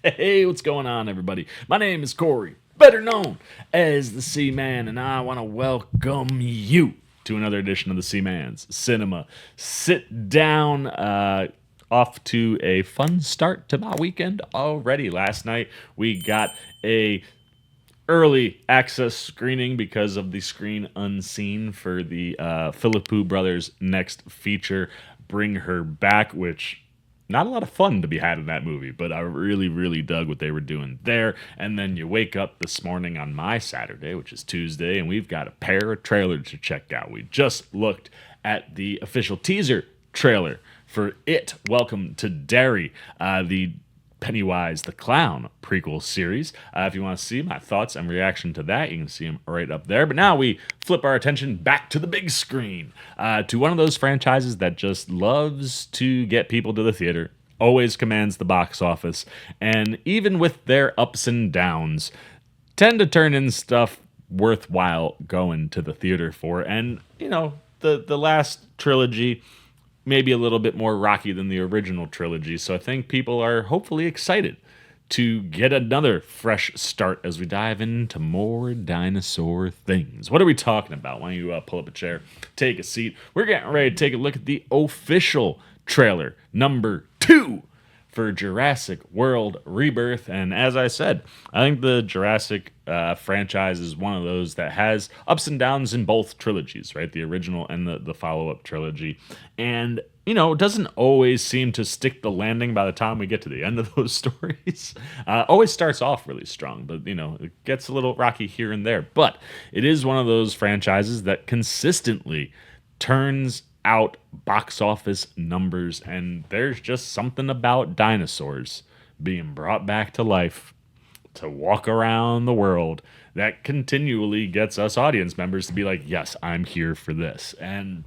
Hey, what's going on, everybody? My name is Corey, better known as the Seaman, and I want to welcome you to another edition of the Seaman's Cinema Sit Down. Off to a fun start to my weekend already. Last night we got a early access screening because of the screen unseen for the Philippou brothers' next feature, Bring Her Back, which not a lot of fun to be had in that movie, but I really, really dug what they were doing there. And then you wake up this morning on my Saturday, which is Tuesday, and we've got a pair of trailers to check out. We just looked at the official teaser trailer for It, Welcome to Derry, the Pennywise the Clown prequel series. If you want to see my thoughts and reaction to that, you can see them right up there. But now we flip our attention back to the big screen, to one of those franchises that just loves to get people to the theater, always commands the box office, and even with their ups and downs, tend to turn in stuff worthwhile going to the theater for. And, you know, the last trilogy maybe a little bit more rocky than the original trilogy. So I think people are hopefully excited to get another fresh start as we dive into more dinosaur things. What are we talking about? Why don't you pull up a chair, take a seat. We're getting ready to take a look at the official trailer, number 2 for Jurassic World Rebirth. And as I said, I think the Jurassic franchise is one of those that has ups and downs in both trilogies, right? The original and the follow-up trilogy. And, you know, it doesn't always seem to stick the landing by the time we get to the end of those stories. Always starts off really strong, but, you know, it gets a little rocky here and there. But it is one of those franchises that consistently turns out box office numbers, and there's just something about dinosaurs being brought back to life to walk around the world that continually gets us audience members to be like, yes, I'm here for this. And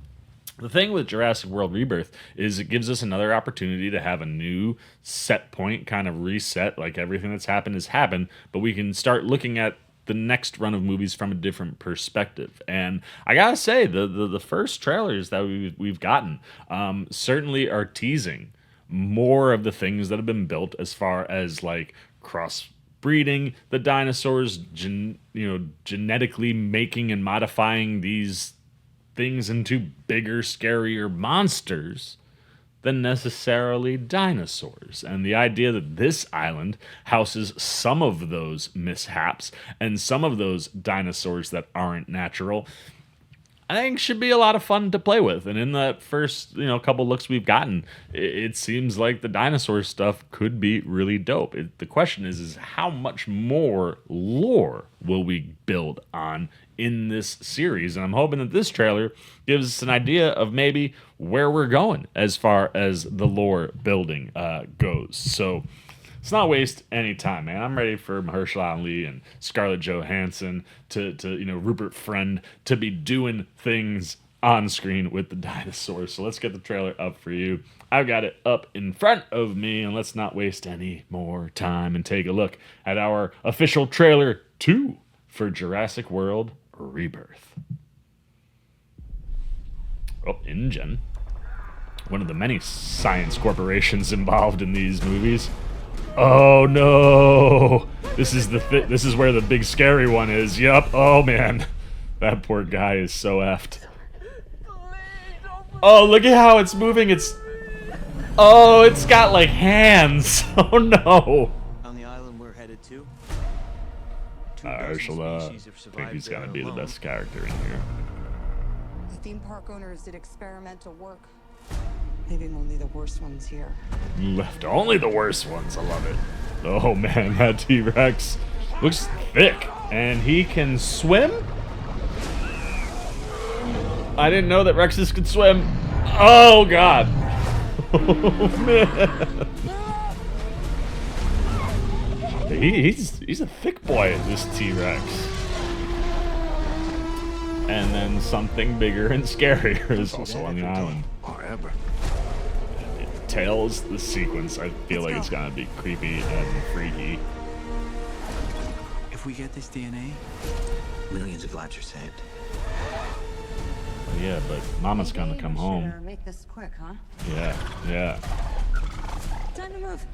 the thing with Jurassic World Rebirth is it gives us another opportunity to have a new set point, kind of reset, like everything that's happened has happened, but we can start looking at the next run of movies from a different perspective. And I gotta say, the first trailers that we've gotten certainly are teasing more of the things that have been built as far as like crossbreeding the dinosaurs, genetically making and modifying these things into bigger, scarier monsters than necessarily dinosaurs. And the idea that this island houses some of those mishaps and some of those dinosaurs that aren't natural, I think should be a lot of fun to play with. And in that first, couple looks we've gotten, it seems like the dinosaur stuff could be really dope. The question is how much more lore will we build on in this series? And I'm hoping that this trailer gives us an idea of maybe where we're going as far as the lore building goes. So let's not waste any time, man. I'm ready for Mahershala Ali and Scarlett Johansson to Rupert Friend to be doing things on screen with the dinosaurs. So let's get the trailer up for you. I've got it up in front of me, and let's not waste any more time and take a look at our official trailer 2 for Jurassic World Rebirth. Oh, InGen. One of the many science corporations involved in these movies. Oh no! This is where the big scary one is. Yup. Oh man, that poor guy is so effed. Oh, look at how it's moving. It's got like hands. Oh no. On the island we're headed to. Mahershala, I think he's gotta be the best character in here. The theme park owners did experimental work. Leaving only the worst ones here. Left only the worst ones. I love it. Oh man, that T-Rex looks thick, and he can swim? I didn't know that Rexes could swim. Oh god. Oh man. He's a thick boy, this T-Rex. And then something bigger and scarier is also on the island. It tails the sequence. I feel like it's gonna be creepy and freaky. If we get this DNA, millions of lives are saved. Yeah, but Mama's gonna come home. Make this quick, huh? Yeah. Time to move.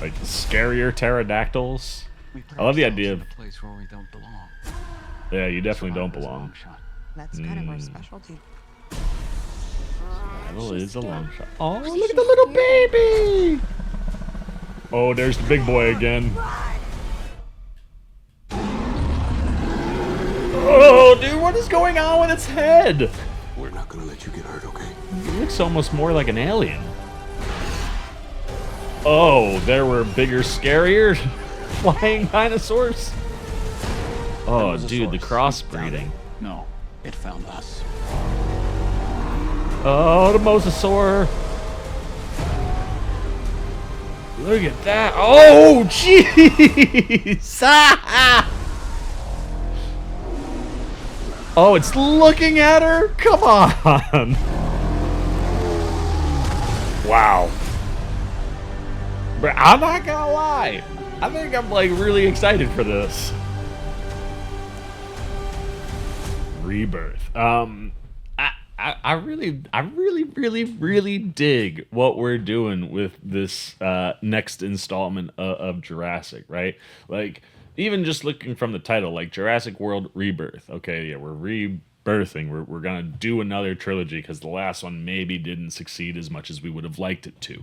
like scarier pterodactyls. We put I love the ourselves idea in of, a place where we don't belong. yeah, you definitely don't Survival is a belong. long shot. That's kind of our specialty. Survival is a long shot. Oh, look at the little baby! Oh, there's the big boy again. Oh, dude, what is going on with its head? We're not gonna let you get hurt, okay? It looks almost more like an alien. Oh, there were bigger, scarier flying dinosaurs. Oh, dude, the crossbreeding. No, it found us. Oh, the mosasaur. Look at that. Oh, jeez. Oh, it's looking at her? Come on. Wow. But I'm not gonna lie. I think I'm like really excited for this. Rebirth. I really dig what we're doing with this next installment of Jurassic, right? Like, even just looking from the title, like Jurassic World Rebirth. Okay, yeah, we're rebirthing. We're gonna do another trilogy because the last one maybe didn't succeed as much as we would have liked it to.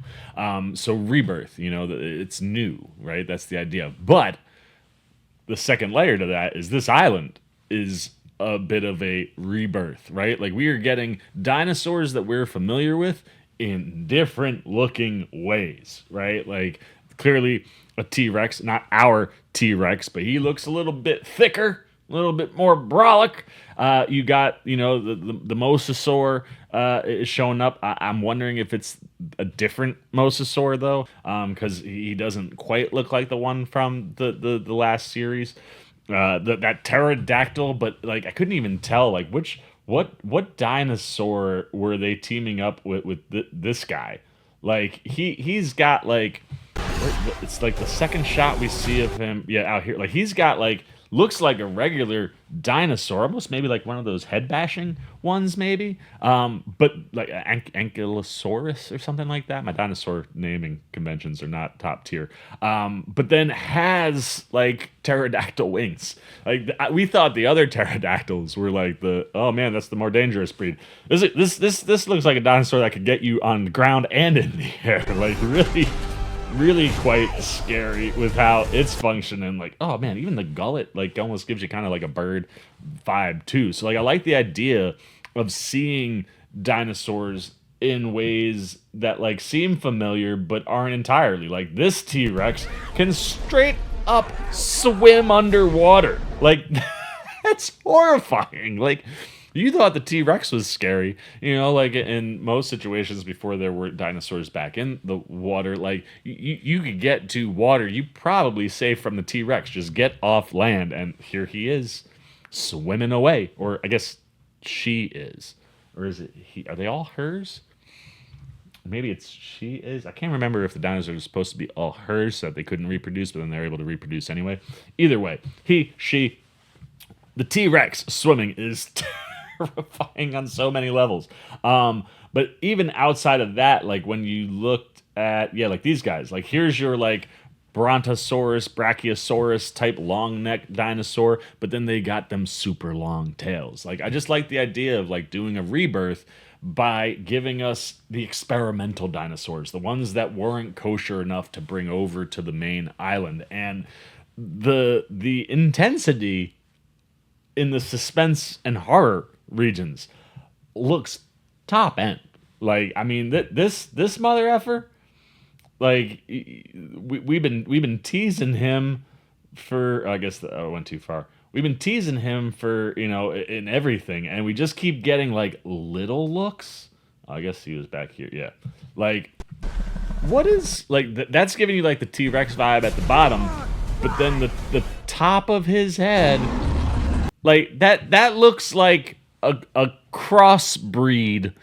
So Rebirth, you know, it's new, right? That's the idea. But the second layer to that is this island is a bit of a rebirth, right? Like, we are getting dinosaurs that we're familiar with in different looking ways, right? Like, clearly a T-Rex, not our T-Rex, but he looks a little bit thicker, a little bit more brolic. You got, you know, the mosasaur is showing up. I'm wondering if it's a different mosasaur though, because he doesn't quite look like the one from the last series. That pterodactyl, but like I couldn't even tell like what dinosaur were they teaming up with this guy? Like he's got like, it's like the second shot we see of him, yeah, out here. Like, he's got like, looks like a regular dinosaur, almost maybe like one of those head bashing ones, maybe. But like Ankylosaurus or something like that. My dinosaur naming conventions are not top tier. But then has like pterodactyl wings. Like, we thought the other pterodactyls were like oh man, that's the more dangerous breed. This looks like a dinosaur that could get you on the ground and in the air. Like, really quite scary with how it's functioning. Like, oh man, even the gullet like almost gives you kind of like a bird vibe too. So like, I like the idea of seeing dinosaurs in ways that like seem familiar but aren't entirely. Like, this T-Rex can straight up swim underwater. Like, that's horrifying. Like, you thought the T-Rex was scary, you know, like in most situations before there were dinosaurs back in the water, like you could get to water, you probably safe from the T-Rex, just get off land, and here he is swimming away. Or I guess she is. Or is it he? Are they all hers? Maybe it's she is. I can't remember if the dinosaurs are supposed to be all hers so that they couldn't reproduce, but then they're able to reproduce anyway. Either way, he, she, the T-Rex swimming is terrifying on so many levels. But even outside of that, like when you looked at, yeah, like these guys, like here's your like Brontosaurus, Brachiosaurus type long neck dinosaur, but then they got them super long tails. Like, I just like the idea of like doing a rebirth by giving us the experimental dinosaurs, the ones that weren't kosher enough to bring over to the main island. And the intensity in the suspense and horror regions looks top end. Like, I mean, this mother effer, like, we've been teasing him for, I guess I went too far. We've been teasing him for, you know, in everything, and we just keep getting like little looks. I guess he was back here. Yeah. Like, what is like that's giving you like the T-Rex vibe at the bottom, but then the top of his head, like that looks like a crossbreed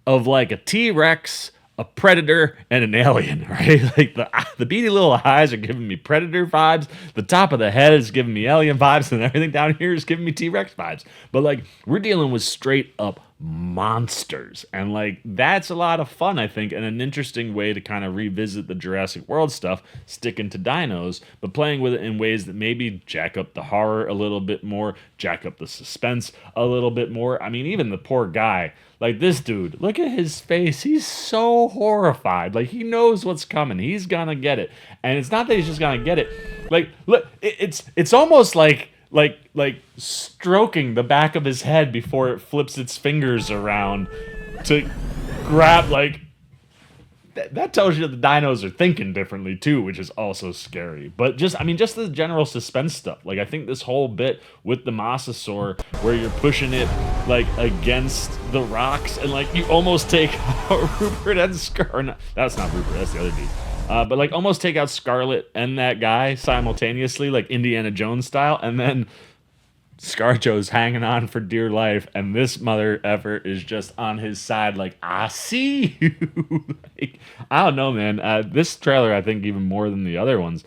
of like a T-Rex, a predator, and an alien, right? Like, the beady little eyes are giving me predator vibes. The top of the head is giving me alien vibes, and everything down here is giving me T-Rex vibes. But like, we're dealing with straight up monsters. And like that's a lot of fun, I think, and an interesting way to kind of revisit the Jurassic World stuff, sticking to dinos, but playing with it in ways that maybe jack up the horror a little bit more, jack up the suspense a little bit more. I mean, even the poor guy, like this dude, look at his face. He's so horrified. Like he knows what's coming. He's gonna get it. And it's not that he's just gonna get it. Like, look, it's almost like stroking the back of his head before it flips its fingers around to grab, like, that tells you that the dinos are thinking differently too, which is also scary. But just the general suspense stuff. Like, I think this whole bit with the mosasaur where you're pushing it like against the rocks and like you almost take Rupert and Scar. No, that's not Rupert, that's the other dude. But like almost take out Scarlett and that guy simultaneously, like Indiana Jones style, and then ScarJo's hanging on for dear life, and this mother effer is just on his side, like, I see you. Like, I don't know, man. This trailer, I think, even more than the other ones,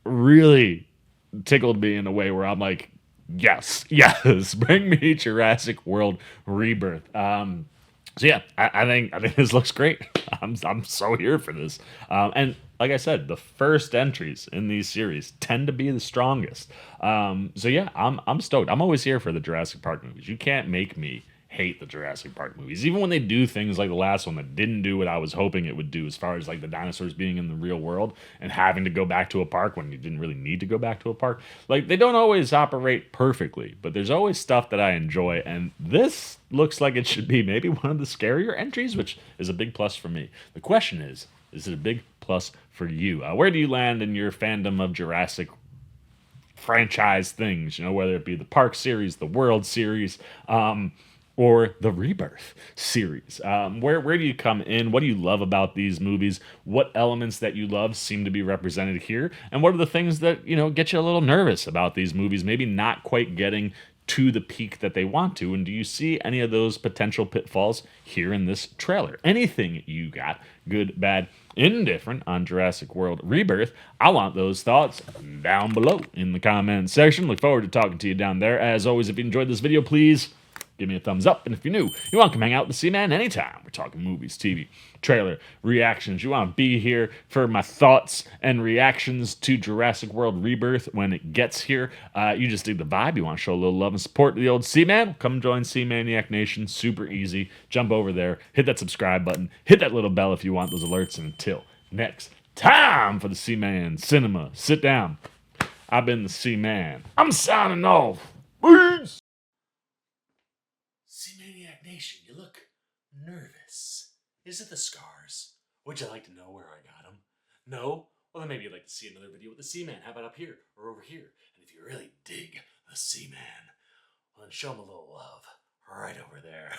really tickled me in a way where I'm like, yes, bring me Jurassic World Rebirth. So yeah, I think this looks great. I'm so here for this. And like I said, the first entries in these series tend to be the strongest. So yeah, I'm stoked. I'm always here for the Jurassic Park movies. You can't make me hate the Jurassic Park movies, even when they do things like the last one that didn't do what I was hoping it would do, as far as like the dinosaurs being in the real world and having to go back to a park when you didn't really need to go back to a park. Like, they don't always operate perfectly, but there's always stuff that I enjoy, and this looks like it should be maybe one of the scarier entries, which is a big plus for me. The question is it a big plus for you? Where do you land in your fandom of Jurassic franchise things? You know, whether it be the Park series, the World series, or the Rebirth series. Where do you come in? What do you love about these movies? What elements that you love seem to be represented here? And what are the things that, you know, get you a little nervous about these movies, maybe not quite getting to the peak that they want to? And do you see any of those potential pitfalls here in this trailer? Anything you got, good, bad, indifferent, on Jurassic World Rebirth? I want those thoughts down below in the comment section. Look forward to talking to you down there. As always, if you enjoyed this video, please give me a thumbs up. And if you're new, you want to come hang out with the C-Man anytime. We're talking movies, TV, trailer, reactions. You want to be here for my thoughts and reactions to Jurassic World Rebirth when it gets here. You just dig the vibe. You want to show a little love and support to the old C-Man? Come join C-Maniac Nation. Super easy. Jump over there. Hit that subscribe button. Hit that little bell if you want those alerts. And until next time, for the C-Man Cinema Sit Down, I've been the C-Man. I'm signing off. Peace! C-Maniac Nation, you look nervous. Is it the scars? Would you like to know where I got them? No? Well, then maybe you'd like to see another video with the C-Man. How about up here or over here? And if you really dig the C-Man, well, then show him a little love right over there.